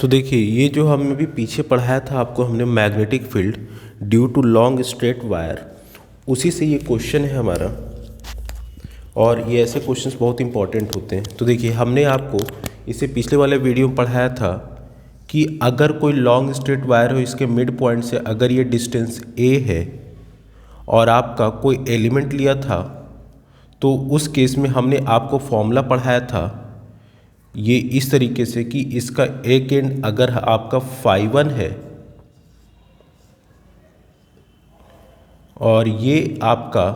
तो देखिए ये जो हमने अभी पीछे पढ़ाया था आपको हमने magnetic field due to long straight wire, उसी से ये क्वेश्चन है हमारा। और ये ऐसे क्वेश्चंस बहुत इंपॉर्टेंट होते हैं। तो देखिए हमने आपको इसे पिछले वाले वीडियो में पढ़ाया था कि अगर कोई लॉन्ग स्ट्रेट वायर हो, इसके मिड पॉइंट से अगर ये डिस्टेंस a है और आपका कोई एलिमेंट लिया था, तो उस केस में हमने आपको फॉर्मूला पढ़ाया था ये इस तरीके से कि इसका एक एंड अगर आपका φ1 है और ये आपका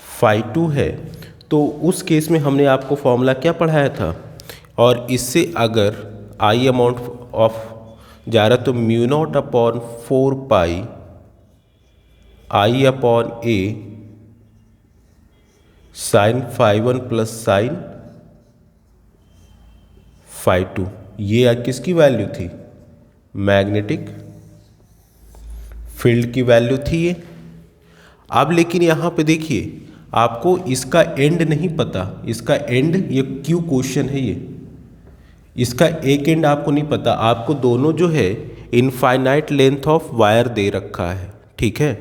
φ2 है, तो उस केस में हमने आपको फॉर्मूला क्या पढ़ाया था। और इससे अगर आई अमाउंट ऑफ जा रहा तो म्यू नॉट अपॉन 4 पाई आई अपॉन ए साइन φ1 प्लस साइन φ2, ये किसकी वैल्यू थी, मैग्नेटिक फील्ड की वैल्यू थी ये। अब लेकिन यहाँ पे देखिए आपको इसका एंड नहीं पता, इसका एंड ये क्यों क्वेश्चन है ये, इसका एक एंड आपको नहीं पता, आपको दोनों जो है इनफाइनाइट लेंथ ऑफ वायर दे रखा है, ठीक है।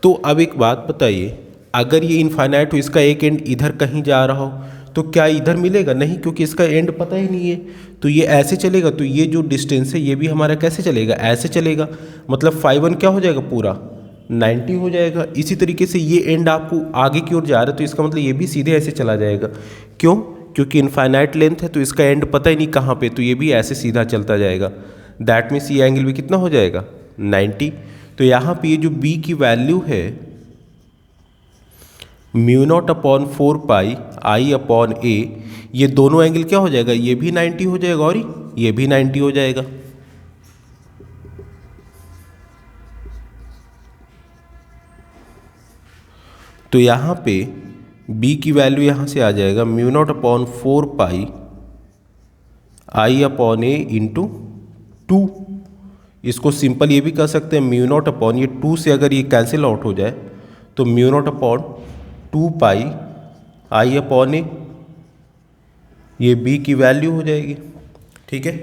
तो अब एक बात बताइए, अगर ये इनफाइनाइट हो, इसका एक एंड इधर कहीं जा रहा हो, तो क्या इधर मिलेगा, नहीं, क्योंकि इसका एंड पता ही नहीं है। तो ये ऐसे चलेगा, तो ये जो डिस्टेंस है ये भी हमारा कैसे चलेगा, ऐसे चलेगा, मतलब φ1 क्या हो जाएगा, पूरा 90 हो जाएगा। इसी तरीके से ये एंड आपको आगे की ओर जा रहा है, तो इसका मतलब ये भी सीधे ऐसे चला जाएगा। क्यों, क्योंकि इनफाइनाइट लेंथ है, तो इसका एंड पता ही नहीं कहाँ पे, तो ये भी ऐसे सीधा चलता जाएगा। दैट मीन्स ये एंगल भी कितना हो जाएगा, 90। तो यहाँ पे ये जो b की वैल्यू है म्यू नॉट अपॉन 4 पाई आई अपॉन ए, ये दोनों एंगल क्या हो जाएगा, ये भी 90 हो जाएगा और ये भी 90 हो जाएगा। तो यहाँ पे b की वैल्यू यहाँ से आ जाएगा म्यू नॉट अपॉन 4 पाई आई अपॉन ए इंटू 2। इसको सिंपल ये भी कर सकते हैं, म्यू नॉट अपॉन ये 2 से अगर ये कैंसिल आउट हो जाए तो म्यू नॉट अपॉन 2 पाई आई अपॉन ए, ये b की वैल्यू हो जाएगी, ठीक है।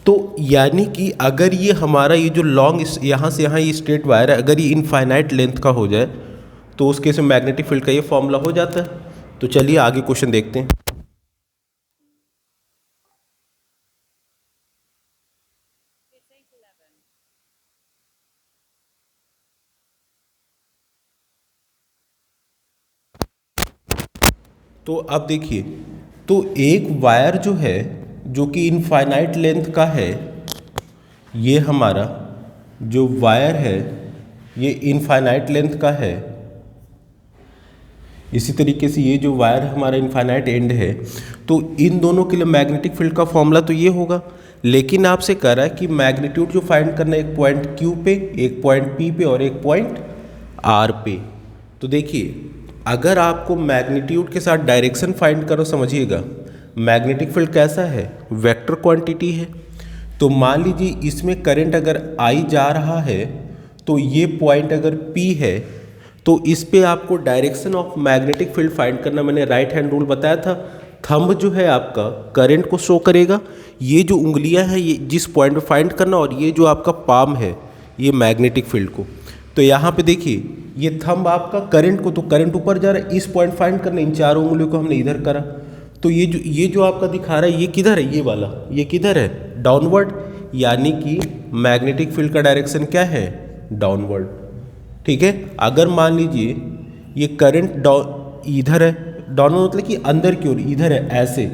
तो यानी कि अगर ये हमारा ये जो लॉन्ग यहाँ से यहाँ ये स्ट्रेट वायर है, अगर ये इनफाइनाइट लेंथ का हो जाए तो उस केस में मैग्नेटिक फील्ड का ये फॉर्मूला हो जाता है। तो चलिए आगे क्वेश्चन देखते हैं। तो अब देखिए, तो एक वायर जो है जो कि इनफाइनाइट लेंथ का है, ये हमारा जो वायर है ये इनफाइनाइट लेंथ का है। इसी तरीके से ये जो वायर हमारा इनफाइनाइट एंड है, तो इन दोनों के लिए मैग्नेटिक फील्ड का फॉर्मूला तो ये होगा। लेकिन आपसे कह रहा है कि मैग्नीट्यूड जो फाइंड करना है, एक पॉइंट Q पे, एक पॉइंट P पे और एक पॉइंट R पे। तो देखिए अगर आपको मैग्नीट्यूड के साथ डायरेक्शन फाइंड करो, समझिएगा मैग्नेटिक फील्ड कैसा है, वेक्टर क्वांटिटी है। तो मान लीजिए इसमें करंट अगर I जा रहा है, तो ये पॉइंट अगर P है, तो इस पे आपको direction of magnetic field find करना, मैंने राइट हैंड रूल बताया था। थंब जो है आपका करंट को शो करेगा, ये जो उंगलियां हैं ये जिस पॉइंट पे फाइंड करना, और ये जो आपका पाम है ये मैग्नेटिक फील्ड को। तो यहाँ पे देखिए ये थंब आपका करंट को, तो करंट ऊपर जा रहा है, इस पॉइंट फाइंड करना, इन चारों उंगलियों को हमने इधर करा। तो ये जो आपका दिखा रहा है ये किधर है, ये वाला ये किधर है, डाउनवर्ड, यानी कि मैग्नेटिक फील्ड का डायरेक्शन क्या है, डाउनवर्ड, ठीक है। अगर मान लीजिए ये करंट इधर है, डाउनवर्ड मतलब कि अंदर की ओर इधर है ऐसे,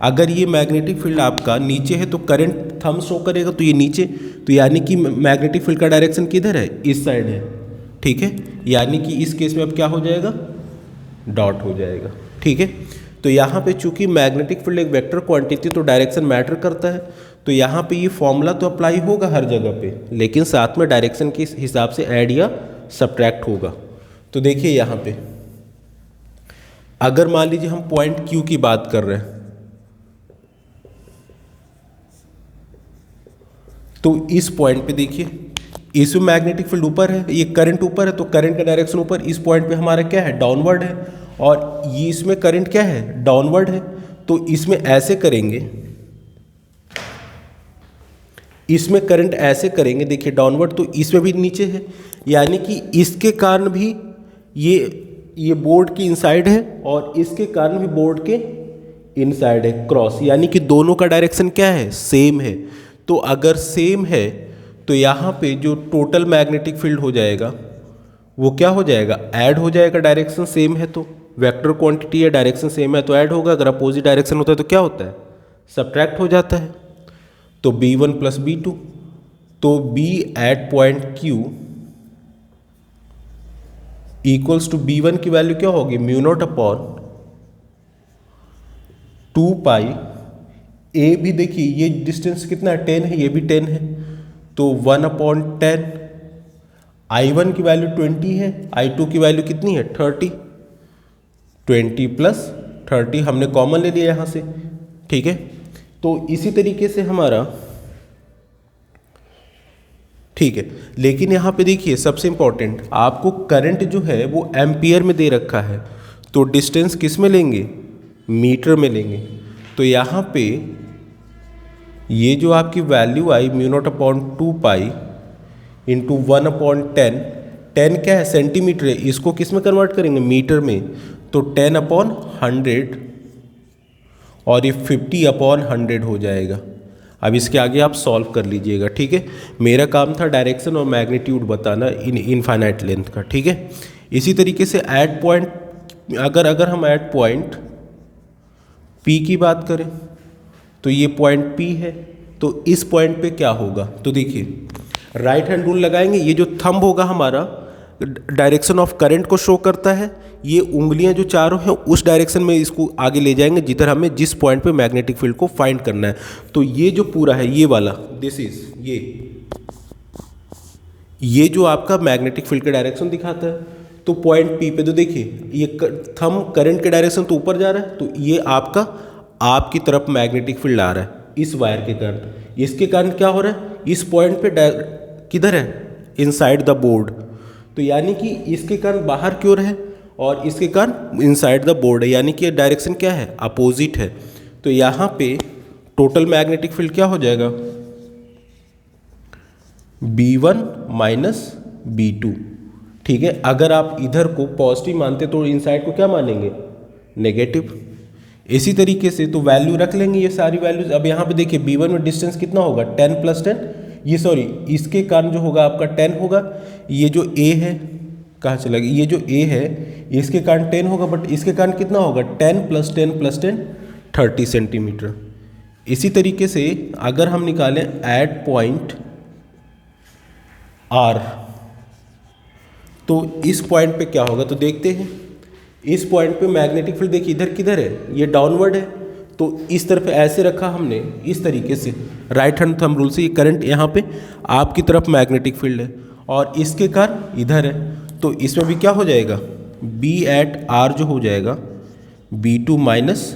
अगर ये मैग्नेटिक फील्ड आपका नीचे है तो करंट थंब शो करेगा, तो ये नीचे, तो यानी कि मैग्नेटिक फील्ड का डायरेक्शन किधर है, इस साइड है, ठीक है। यानी कि इस केस में अब क्या हो जाएगा, डॉट हो जाएगा, ठीक है। तो यहाँ पे चूंकि मैग्नेटिक फील्ड एक वेक्टर क्वांटिटी, तो डायरेक्शन मैटर करता है, तो यहाँ पे ये फॉर्मूला तो अप्लाई होगा हर जगह पे, लेकिन साथ में डायरेक्शन के हिसाब से ऐड या सब्ट्रैक्ट होगा। तो देखिए यहाँ पे अगर मान लीजिए हम पॉइंट Q की बात कर रहे हैं, तो इस पॉइंट पे देखिए इसमें मैग्नेटिक फील्ड ऊपर है, ये करंट ऊपर है, तो करंट का डायरेक्शन ऊपर, इस पॉइंट पे हमारा क्या है, डाउनवर्ड है, और ये इसमें करंट क्या है, डाउनवर्ड है। तो इसमें ऐसे करेंगे, इसमें करंट ऐसे करेंगे, देखिए डाउनवर्ड, तो इसमें भी नीचे है, यानी कि इसके कारण भी ये बोर्ड की इनसाइड है और इसके कारण भी बोर्ड के इनसाइड है क्रॉस, यानी कि दोनों का डायरेक्शन क्या है, सेम है। तो अगर सेम है तो यहाँ पे जो टोटल मैग्नेटिक फील्ड हो जाएगा वो क्या हो जाएगा, ऐड हो जाएगा। डायरेक्शन सेम है तो वेक्टर क्वांटिटी है, डायरेक्शन सेम है तो ऐड होगा, अगर अपोजिट डायरेक्शन होता है तो क्या होता है, सब्ट्रैक्ट हो जाता है। तो B1 प्लस B2, तो B at point Q equals to B1 की वैल्यू क्या होगी, म्यू नॉट अपॉन 2 पाई, ए भी देखिए ये डिस्टेंस कितना है, 10 है, ये भी 10 है, तो 1/10। I1 की वैल्यू 20 है, I2 की वैल्यू कितनी है, 30, 20 प्लस 30 हमने कॉमन ले लिया यहाँ से, ठीक है। तो इसी तरीके से हमारा, ठीक है, लेकिन यहाँ पे देखिए सबसे इंपॉर्टेंट, आपको करंट जो है वो एम्पियर में दे रखा है, तो डिस्टेंस किस में लेंगे, मीटर में लेंगे। तो यहाँ पे ये जो आपकी वैल्यू आई mu not upon 2 pi into 1/10, 10 क्या है, सेंटीमीटर है, इसको किस में कन्वर्ट करेंगे, मीटर में, तो 10/100 और ये 50/100 हो जाएगा। अब इसके आगे आप सॉल्व कर लीजिएगा, ठीक है। मेरा काम था डायरेक्शन और मैग्नीट्यूड बताना इन इनफाइनाइट लेंथ का, ठीक है। इसी तरीके से एट पॉइंट, अगर हम एट पॉइंट P की बात करें तो ये पॉइंट P है, तो इस पॉइंट पे क्या होगा, तो देखिए राइट हैंड रूल लगाएंगे, ये जो थंब होगा हमारा डायरेक्शन ऑफ करंट को शो करता है, ये उंगलियां जो चारों हैं उस डायरेक्शन में इसको आगे ले जाएंगे जिधर हमें जिस पॉइंट पे मैग्नेटिक फील्ड को फाइंड करना है। तो ये जो पूरा है ये वाला, दिस इज ये जो आपका मैग्नेटिक फील्ड का डायरेक्शन दिखाता है, तो पॉइंट पी पे तो देखिए ये थंब करंट के डायरेक्शन तो ऊपर जा रहा है, तो ये आपकी तरफ मैग्नेटिक फील्ड आ रहा है इस वायर के कारण। इसके कारण क्या हो रहा है, इस पॉइंट पे किधर है, इनसाइड द बोर्ड, तो यानी कि इसके कारण बाहर की ओर है और इसके कारण इनसाइड द बोर्ड है, यानी कि डायरेक्शन क्या है, अपोजिट है। तो यहाँ पे टोटल मैग्नेटिक फील्ड क्या हो जाएगा, B1 माइनस B2, ठीक है। अगर आप इधर को पॉजिटिव मानते तो इनसाइड को क्या मानेंगे, नेगेटिव। इसी तरीके से तो वैल्यू रख लेंगे ये सारी वैल्यूज। अब यहाँ पे देखिए B1 में डिस्टेंस कितना होगा, 10 प्लस 10, ये सॉरी इसके कारण जो होगा आपका 10 होगा, ये जो A है कहाँ चला गया, ये जो A है इसके कारण 10 होगा, बट इसके कारण कितना होगा, 10 प्लस 10 प्लस 10 30 सेंटीमीटर। इसी तरीके से अगर हम निकालें एट पॉइंट R, तो इस पॉइंट पे क्या होगा, तो देखते हैं। इस पॉइंट पे मैग्नेटिक फील्ड देखिए इधर किधर है, ये डाउनवर्ड है, तो इस तरफ ऐसे रखा हमने इस तरीके से राइट हैंड थंब रूल से, ये करंट यहाँ पे आपकी तरफ मैग्नेटिक फील्ड है और इसके कारण इधर है, तो इसमें भी क्या हो जाएगा, B एट R जो हो जाएगा B2 माइनस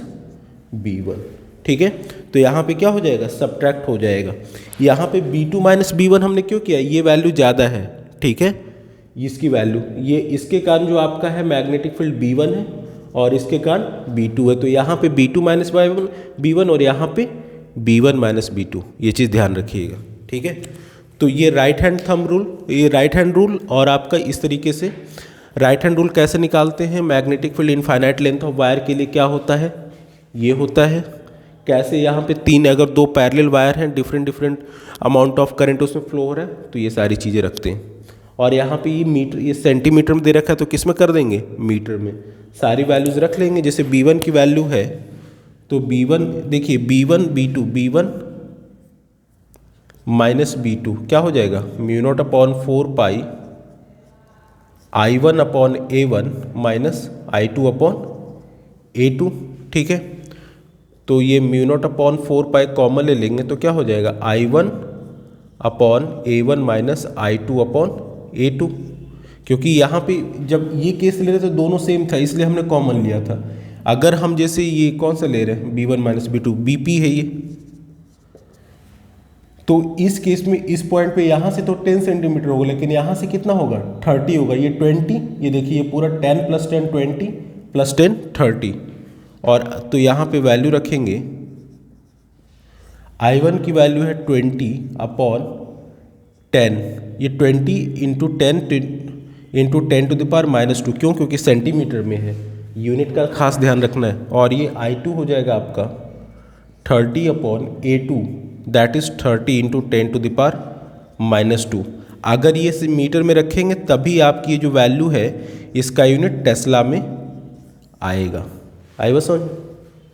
B1, ठीक है। तो यहाँ पे क्या हो जाएगा, सब्ट्रैक्ट हो जाएगा। यहाँ पे B2 माइनस B1 हमने क्यों किया, ये वैल्यू ज़्यादा है, ठीक है, इसकी वैल्यू, ये इसके कारण जो आपका है मैग्नेटिक फील्ड B1 है और इसके कारण B2 है, तो यहाँ पे B2 माइनस B1 और यहाँ पे B1 माइनस B2, ये चीज़ ध्यान रखिएगा, ठीक है। तो ये राइट हैंड थंब रूल, ये राइट हैंड रूल, और आपका इस तरीके से राइट हैंड रूल कैसे निकालते हैं, magnetic field infinite length of wire के लिए क्या होता है, ये होता है। कैसे यहाँ पे तीन, अगर दो पैरेलल वायर हैं, डिफरेंट अमाउंट ऑफ करंट उसमें फ्लो हो रहा है, तो ये सारी चीज़ें रखते हैं। और यहाँ पे ये मीटर, ये सेंटीमीटर में दे रखा है, तो किस में कर देंगे, मीटर में। सारी वैल्यूज़ रख लेंगे। जैसे B1 की वैल्यू है तो B1 देखिए B1 माइनस B2 क्या हो जाएगा, म्यू नॉट अपॉन 4 पाई I1 upon A1 minus I2 upon A2, ठीक है। तो ये mu naught upon 4 pi common ले लेंगे तो क्या हो जाएगा, I1 upon A1 minus I2 upon A2, क्योंकि यहाँ पे जब ये केस ले रहे थे दोनों सेम था इसलिए हमने कॉमन लिया था। अगर हम जैसे ये कौन सा ले रहे हैं, B1 माइनस B2, BP है ये, तो इस केस में इस पॉइंट पे यहाँ से तो 10 सेंटीमीटर होगा, लेकिन यहाँ से कितना होगा, 30 होगा। ये 20, ये देखिए ये पूरा 10 प्लस 10 20 प्लस 10 30, और तो यहाँ पे वैल्यू रखेंगे, I1 की वैल्यू है 20/10, ये 20 × 10⁻², क्यों? क्योंकि सेंटीमीटर में है, यूनिट का खास ध्यान रखना है। और ये I2 हो जाएगा आपका 30/A2, दैट इज़ 30 × 10⁻²। अगर ये मीटर में रखेंगे तभी आपकी ये जो वैल्यू है इसका यूनिट टेस्ला में आएगा। आई बस समझ?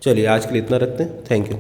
चलिए आज के लिए इतना रखते हैं। Thank you.